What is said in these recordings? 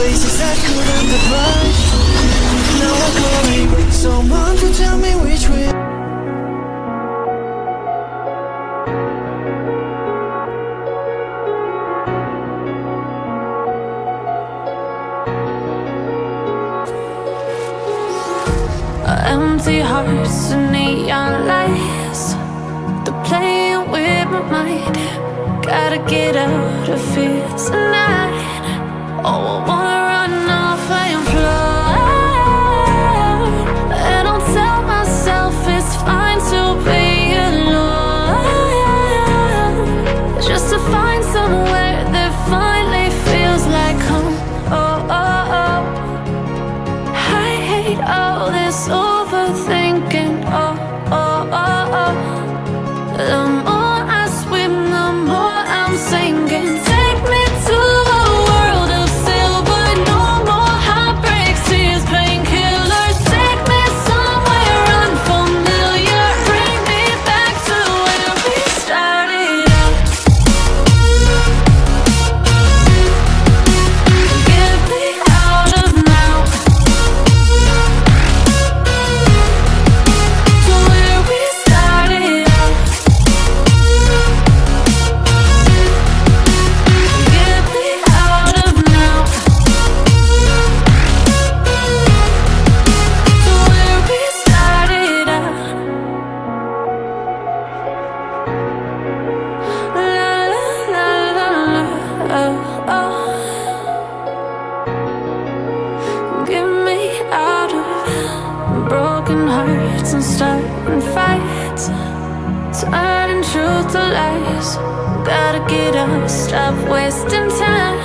places I couldn't depart. Now I'm calling someone to tell me which way. Empty hearts and neon lights, they're playing with my mind. Gotta get out of here tonight. Oh, I wanna run off and fly. And I'll tell myself it's fine to be alone, just to find somewhere that finally feels like home. Oh, oh, oh. I hate all this overthinking. Oh, oh, oh, oh. The more I swim, the more I'm sinking. Take me to a world of silver. No more heartbreaks, tears, painkillers. Take me somewhere unfamiliar. Bring me back to where we started out. Get me out of now, to where we started out. Get me out of now, to where we started out. La la la la la, oh, oh. Get me out of broken hearts and starting fights, turning truth to lies. Gotta get up, stop wasting time.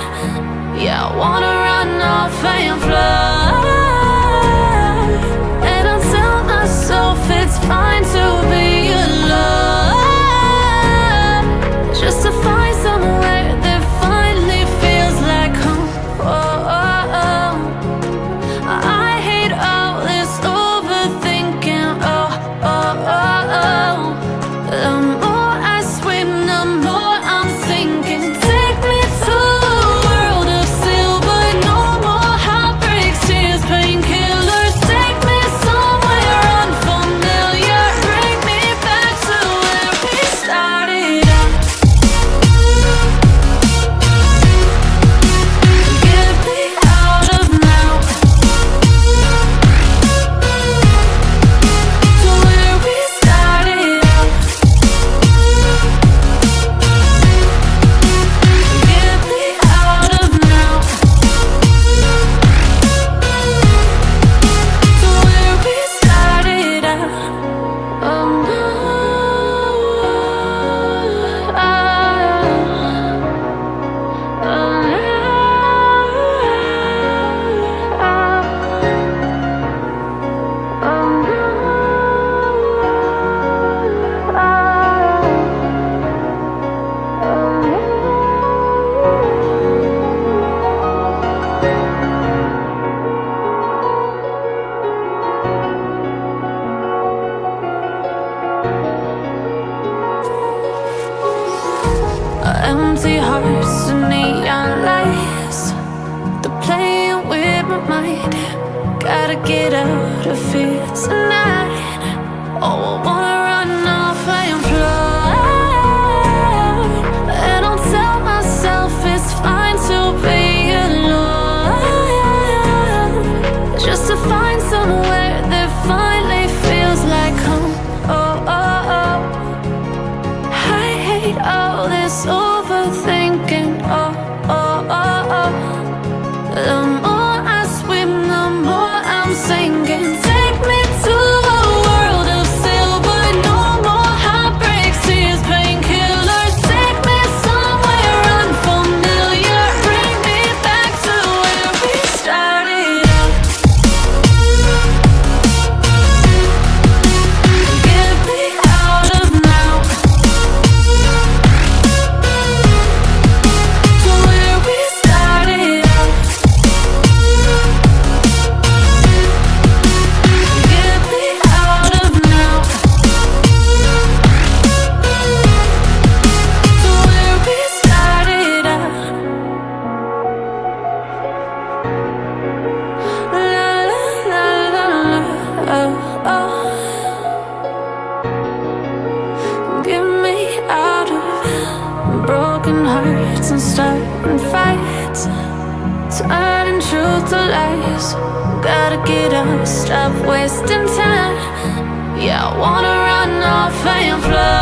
Yeah, I wanna run off and fly. And I'll tell myself it's fine to be alone, just to find somewhere that finally feels like home. Oh, oh, oh. I hate all this overthinking. Oh, oh, oh, oh. The more I swim, the more I'm sinking. Take me to a world of silver. No more heartbreaks, tears, painkillers. Take me somewhere unfamiliar. Bring me back to where we started out. Get me out of now, to where we started out. Get me out of now, to where we started out. Oh no, empty hearts and neon lights, they're playing with my mind. Gotta get out of here tonight. Oh, I wanna run off and fly. And I'll tell myself it's fine to be alone, just to find somewhere that finally feels like home. Oh, oh, oh. I hate all this overthinking. Oh, oh, oh, oh. The more I swim, the more I'm sinking. Take me to a world of silver. No more heartbreaks, tears, painkillers. Take me somewhere unfamiliar. Bring me back to where we started out. Get me out of now, fights and starting fights, turning truth to lies. Gotta get up, stop wasting time. Yeah, I wanna run off and fly.